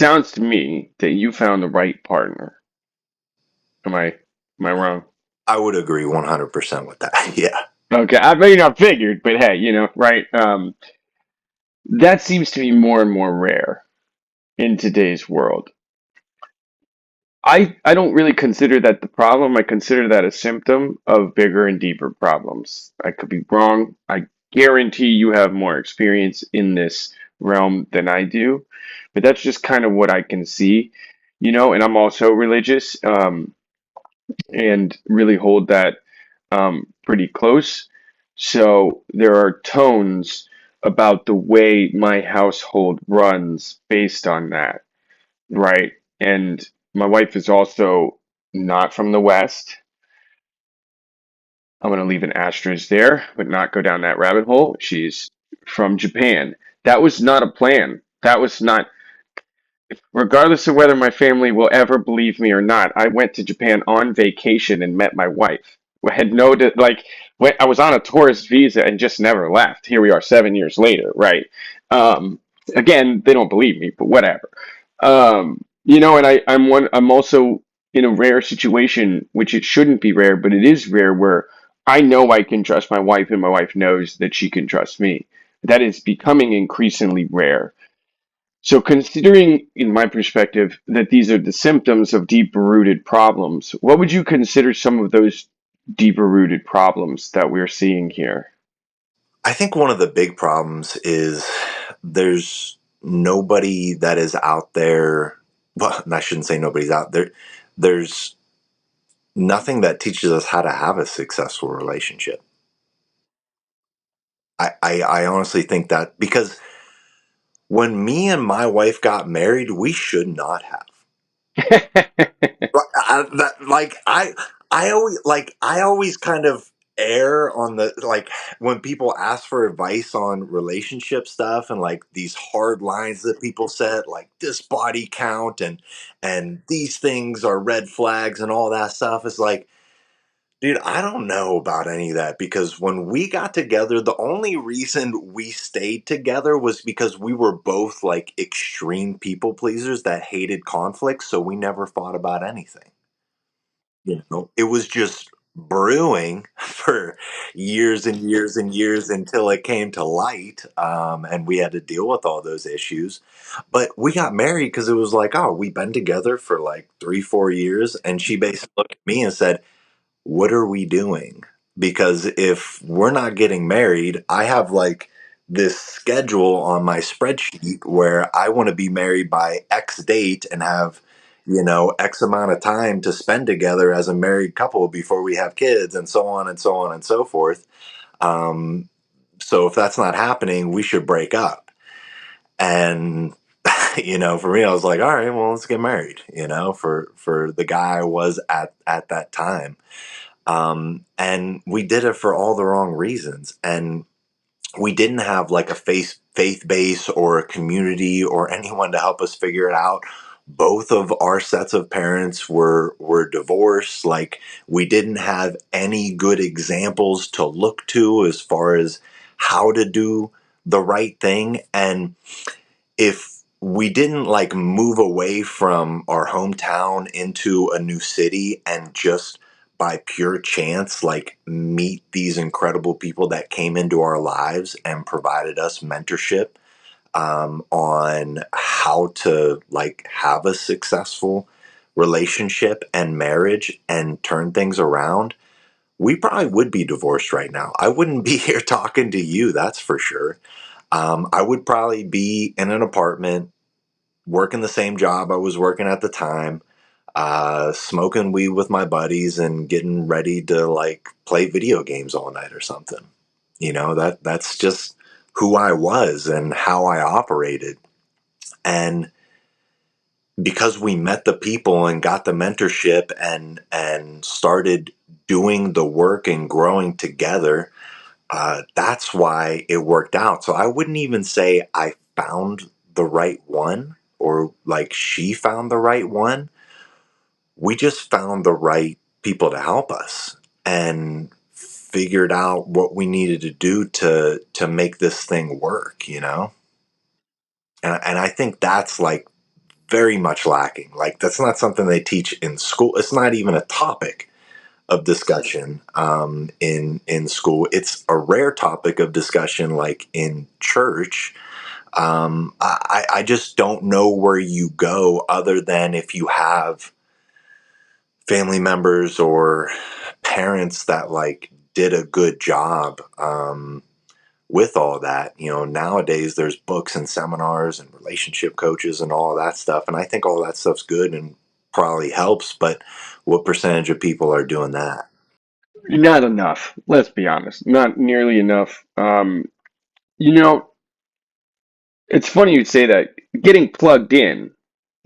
sounds to me that you found the right partner. Am I wrong? I would agree 100% with that. Yeah. Okay, I mean I figured, but hey, right? That seems to be more and more rare in today's world. I don't really consider that the problem. I consider that a symptom of bigger and deeper problems. I could be wrong. I guarantee you have more experience in this realm than I do, but that's just kind of what I can see, and I'm also religious, and really hold that pretty close. So there are tones about the way my household runs based on that, right? And my wife is also not from the West. I'm going to leave an asterisk there, but not go down that rabbit hole. She's from Japan. That was not a plan. That was not, regardless of whether my family will ever believe me or not. I went to Japan on vacation and met my wife. I had no, I was on a tourist visa and just never left. Here we are 7 years later, right? Um, Again, they don't believe me, but whatever. And I'm also in a rare situation, which it shouldn't be rare, but it is rare, where I know I can trust my wife and my wife knows that she can trust me. That is becoming increasingly rare. So, considering, in my perspective, that these are the symptoms of deeper rooted problems, what would you consider some of those deeper rooted problems that we're seeing here? I think one of the big problems is there's nobody that is out there. Well, I shouldn't say nobody's out there. There's nothing that teaches us how to have a successful relationship. I honestly think that because when me and my wife got married, we should not have. I always kind of err on the like when people ask for advice on relationship stuff and like these hard lines that people set like this body count and these things are red flags and all that stuff is like, dude, I don't know about any of that because when we got together, the only reason we stayed together was because we were both like extreme people pleasers that hated conflict, so we never fought about anything. It was just brewing for years and years and years until it came to light, and we had to deal with all those issues. But we got married because it was like, oh, we've been together for like 3, 4 years, and she basically looked at me and said, what are we doing? Because if we're not getting married, I have like this schedule on my spreadsheet where I want to be married by X date and have, X amount of time to spend together as a married couple before we have kids and so on and so on and so forth. Um, so if that's not happening, we should break up. And for me, I was like, all right, well, let's get married. For the guy I was at that time. And we did it for all the wrong reasons. And we didn't have like a faith base or a community or anyone to help us figure it out. Both of our sets of parents were divorced. Like we didn't have any good examples to look to as far as how to do the right thing. And if we didn't like move away from our hometown into a new city and just by pure chance like meet these incredible people that came into our lives and provided us mentorship on how to like have a successful relationship and marriage and turn things around, we probably would be divorced right now. I wouldn't be here talking to you, that's for sure. I would probably be in an apartment working the same job I was working at the time, smoking weed with my buddies and getting ready to like play video games all night or something. That's just who I was and how I operated. And because we met the people and got the mentorship and started doing the work and growing together, that's why it worked out. So I wouldn't even say I found the right one or like she found the right one. We just found the right people to help us and figured out what we needed to do to make this thing work. And I think that's like very much lacking. Like that's not something they teach in school. It's not even a topic of discussion in school. It's a rare topic of discussion, like in church. I just don't know where you go other than if you have family members or parents that like did a good job with all that. You know, nowadays there's books and seminars and relationship coaches and all that stuff, and I think all that stuff's good and probably helps, but what percentage of people are doing that? Not enough. Let's be honest. Not nearly enough. You know, it's funny you say that. Getting plugged in,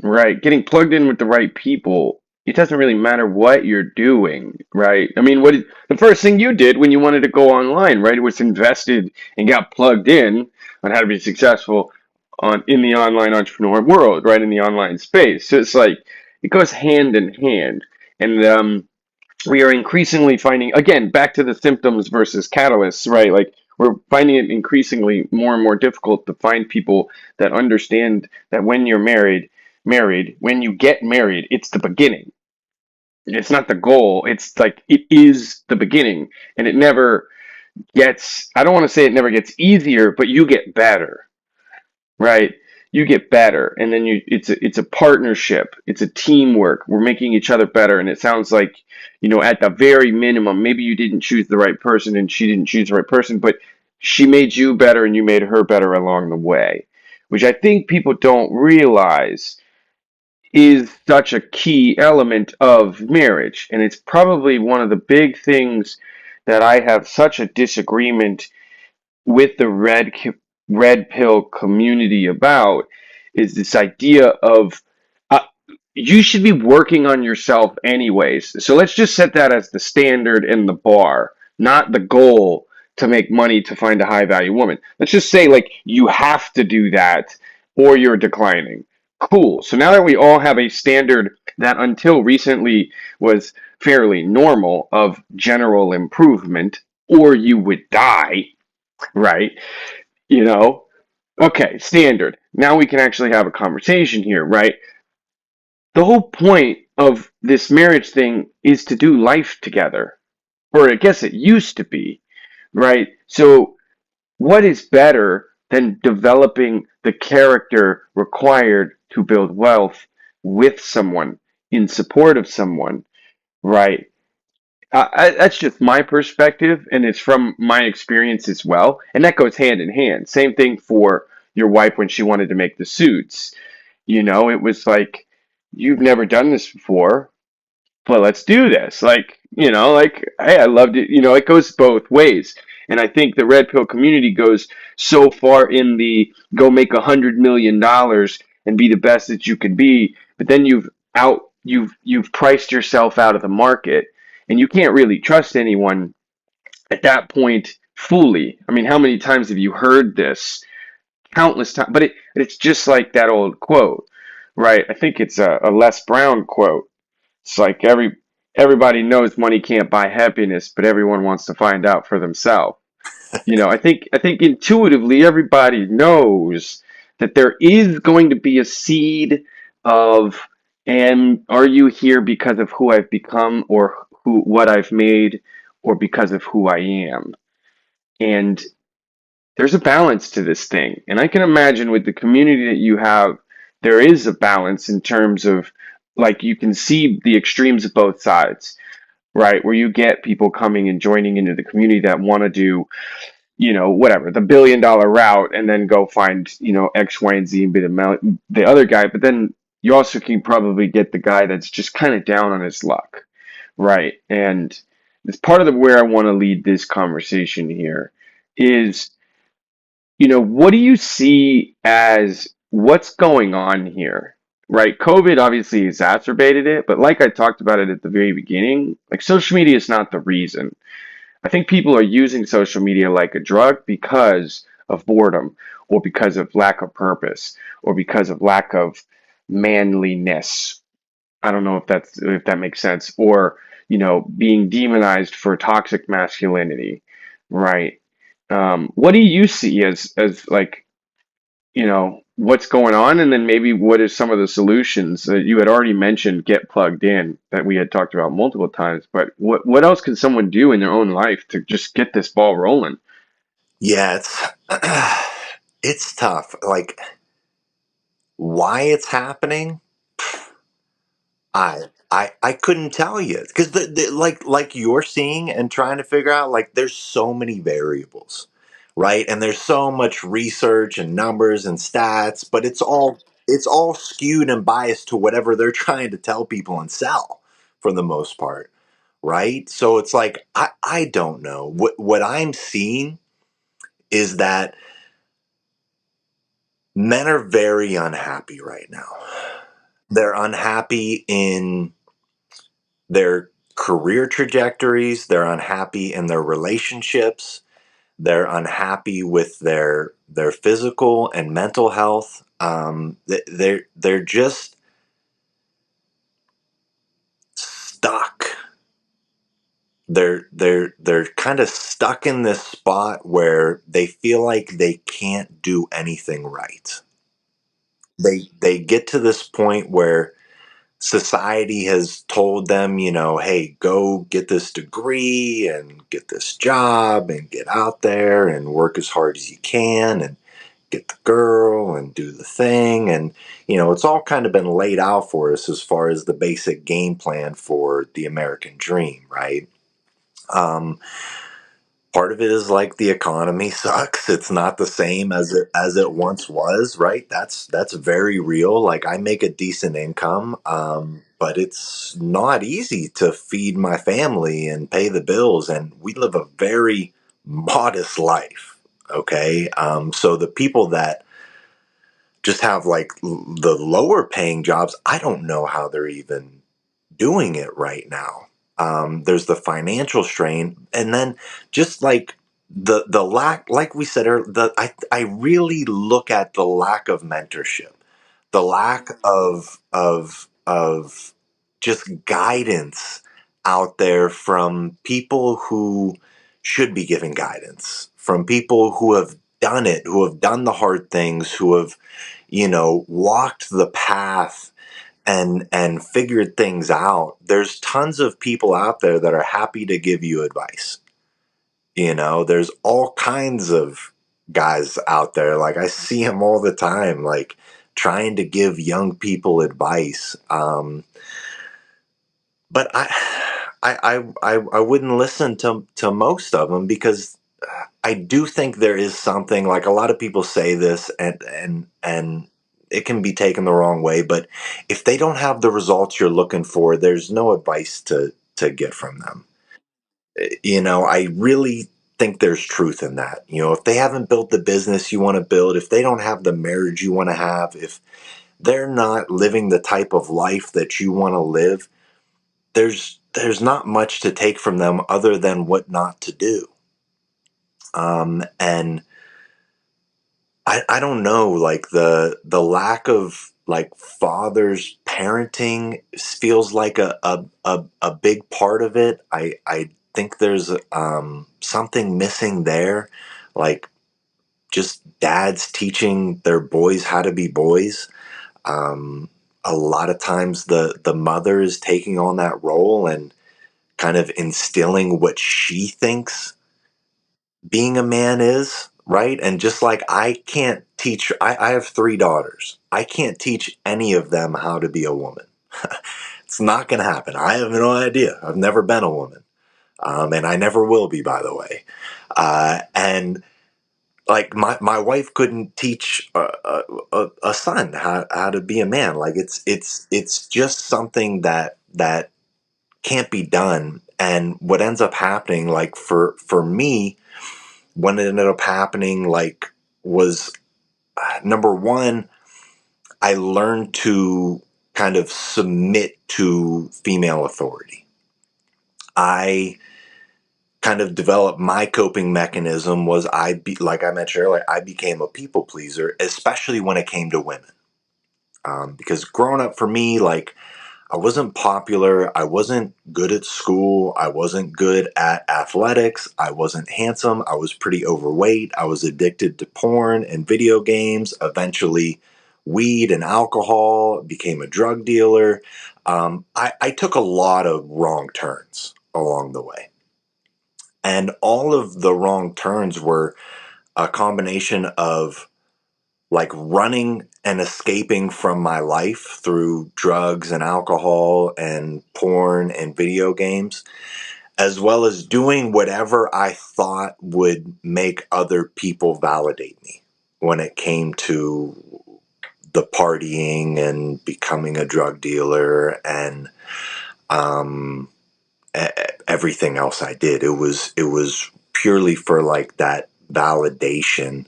right? Getting plugged in with the right people. It doesn't really matter what you're doing, right? I mean, the first thing you did when you wanted to go online, right? It was invested and got plugged in on how to be successful on in the online entrepreneur world, right? In the online space. So it's like it goes hand in hand. And we are increasingly finding, again, back to the symptoms versus catalysts, right? Like we're finding it increasingly more and more difficult to find people that understand that when you're married, when you get married, it's the beginning. It's not the goal. It's like it is the beginning, and it never gets. I don't want to say it never gets easier, but you get better, right? You get better, and then it's a partnership, it's a teamwork. We're making each other better, and it sounds like, at the very minimum, maybe you didn't choose the right person and she didn't choose the right person, but she made you better and you made her better along the way, which I think people don't realize is such a key element of marriage. And it's probably one of the big things that I have such a disagreement with the red pill community about is this idea of uh, you should be working on yourself anyways. So let's just set that as the standard and the bar, not the goal to make money to find a high value woman. Let's just say like you have to do that or you're declining. Cool. So now that we all have a standard that until recently was fairly normal of general improvement, or you would die, right? You know, okay, standard. Now we can actually have a conversation here, right? The whole point of this marriage thing is to do life together, or I guess it used to be, right? So, what is better than developing the character required to build wealth with someone, in support of someone, right? That's just my perspective, and it's from my experience as well. And that goes hand in hand. Same thing for your wife when she wanted to make the suits. It was like, you've never done this before, but let's do this. Like, hey, I loved it. It goes both ways. And I think the red pill community goes so far in the go make $100 million and be the best that you can be, but then you've priced yourself out of the market, and you can't really trust anyone at that point fully. I mean, how many times have you heard this? Countless times. But it's just like that old quote, right? I think it's a Les Brown quote. It's like everybody knows money can't buy happiness, but everyone wants to find out for themselves. I think intuitively everybody knows that there is going to be a seed of, and are you here because of who I've become or what I've made, or because of who I am? And there's a balance to this thing. And I can imagine with the community that you have, there is a balance in terms of, like, you can see the extremes of both sides, right? Where you get people coming and joining into the community that want to do, whatever, the $1 billion route, and then go find, X, Y, and Z and be the other guy. But then you also can probably get the guy that's just kind of down on his luck, right? And it's part of where I want to lead this conversation here is, what do you see as what's going on here? Right? COVID obviously exacerbated it, but like I talked about it at the very beginning, like social media is not the reason. I think people are using social media like a drug because of boredom, or because of lack of purpose, or because of lack of manliness. I don't know if that makes sense, or being demonized for toxic masculinity, right? What do you see as like, what's going on, and then maybe what is some of the solutions that you had already mentioned, get plugged in, that we had talked about multiple times. But what else can someone do in their own life to just get this ball rolling? Yeah, it's tough. Like, why it's happening, I couldn't tell you, because like you're seeing and trying to figure out, like, there's so many variables, right? And there's so much research and numbers and stats, but it's all skewed and biased to whatever they're trying to tell people and sell, for the most part, right? So it's like, I don't know. What I'm seeing is that men are very unhappy right now. They're unhappy in their career trajectories, they're unhappy in their relationships, they're unhappy with their physical and mental health. They're just stuck. They're kind of stuck in this spot where they feel like they can't do anything right. They get to this point where society has told them, hey, go get this degree and get this job and get out there and work as hard as you can and get the girl and do the thing. And, it's all kind of been laid out for us as far as the basic game plan for the American dream, right? Um, Part of it is, like, the economy sucks. It's not the same as it once was, right? That's very real. Like, I make a decent income, but it's not easy to feed my family and pay the bills, and we live a very modest life. Okay, so the people that just have, like, the lower paying jobs, I don't know how they're even doing it right now. There's the financial strain, and then just, like, the lack, like we said earlier, I really look at the lack of mentorship, the lack of just guidance out there from people who should be giving guidance, from people who have done it, who have done the hard things, who have, walked the path and figured things out. There's tons of people out there that are happy to give you advice. There's all kinds of guys out there. Like, I see them all the time, like, trying to give young people advice. But I wouldn't listen to most of them, because I do think there is something, like, a lot of people say this, and it can be taken the wrong way, but if they don't have the results you're looking for, there's no advice to get from them. I really think there's truth in that. If they haven't built the business you want to build, if they don't have the marriage you want to have, if they're not living the type of life that you want to live, there's not much to take from them other than what not to do. And I don't know, like, the lack of, like, fathers parenting feels like a big part of it. I think there's something missing there, like, just dads teaching their boys how to be boys. Um, a lot of times the mother is taking on that role and kind of instilling what she thinks being a man is, right? And just like, I can't teach, I have three daughters. I can't teach any of them how to be a woman. It's not going to happen. I have no idea. I've never been a woman. And I never will be, by the way. And, like, my wife couldn't teach a son how to be a man. Like, it's just something that can't be done. And what ends up happening, like, for me, what ended up happening, like, was, number one, I learned to kind of submit to female authority. I kind of developed, my coping mechanism was, like I mentioned earlier, I became a people pleaser, especially when it came to women. Because growing up for me, like, I wasn't popular. I wasn't good at school. I wasn't good at athletics. I wasn't handsome. I was pretty overweight. I was addicted to porn and video games, eventually weed and alcohol, became a drug dealer. I took a lot of wrong turns along the way. And all of the wrong turns were a combination of like running and escaping from my life through drugs and alcohol and porn and video games, as well as doing whatever I thought would make other people validate me when it came to the partying and becoming a drug dealer and um, everything else I did. It was purely for like that validation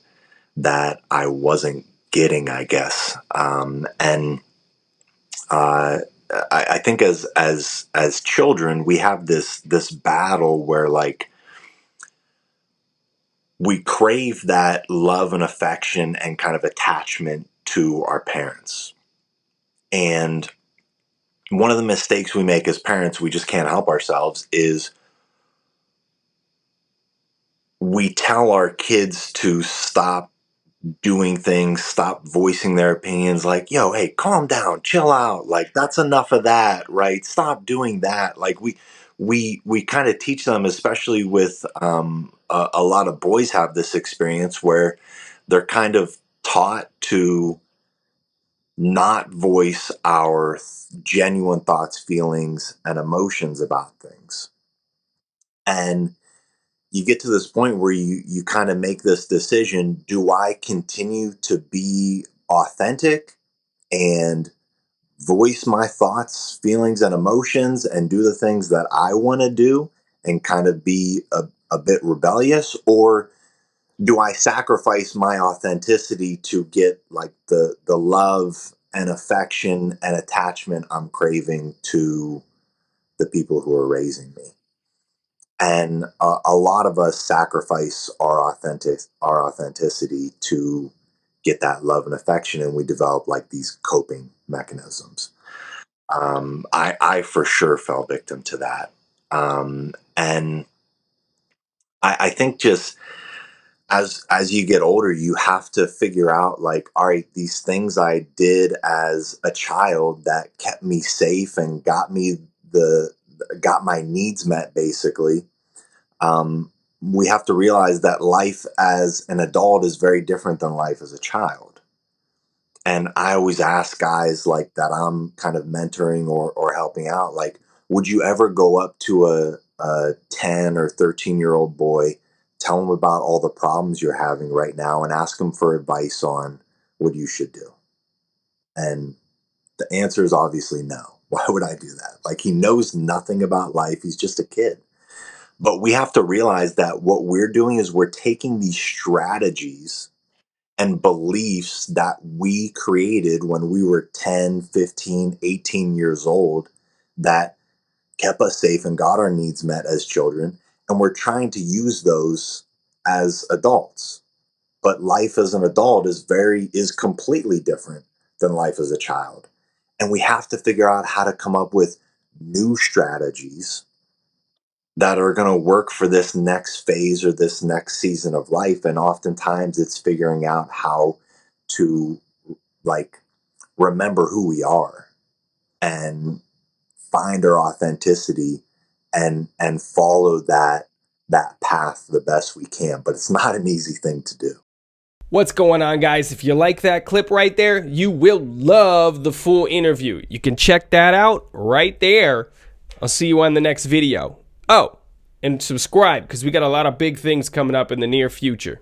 that I wasn't getting, I guess. And uh, I think as children, we have this battle where like we crave that love and affection and kind of attachment to our parents. And one of the mistakes we make as parents, we just can't help ourselves, is we tell our kids to stop doing things, stop voicing their opinions, like, yo, hey, calm down, chill out, like that's enough of that, right? Stop doing that. Like we kind of teach them, especially with a lot of boys have this experience where they're kind of taught to not voice our genuine thoughts, feelings, and emotions about things. And you get to this point where you kind of make this decision: do I continue to be authentic and voice my thoughts, feelings, and emotions and do the things that I want to do and kind of be a bit rebellious? Or do I sacrifice my authenticity to get like the love and affection and attachment I'm craving to the people who are raising me? And a lot of us sacrifice our authenticity to get that love and affection, and we develop like these coping mechanisms. I for sure fell victim to that. And I think just as you get older, you have to figure out like, all right, these things I did as a child that kept me safe and the got my needs met, basically. um, we have to realize that life as an adult is very different than life as a child. And I always ask guys like that I'm kind of mentoring or helping out, like, would you ever go up to a 10 or 13-year-old boy, tell him about all the problems you're having right now, and ask him for advice on what you should do? And the answer is obviously no. Why would I do that? Like, he knows nothing about life. He's just a kid. But we have to realize that what we're doing is we're taking these strategies and beliefs that we created when we were 10, 15, 18 years old that kept us safe and got our needs met as children. And we're trying to use those as adults. But life as an adult is completely different than life as a child. And we have to figure out how to come up with new strategies that are going to work for this next phase or this next season of life. And oftentimes it's figuring out how to like remember who we are and find our authenticity and follow that path the best we can. But it's not an easy thing to do. What's going on, guys? If you like that clip right there, you will love the full interview. You can check that out right there. I'll see you on the next video. Oh, and subscribe, because we got a lot of big things coming up in the near future.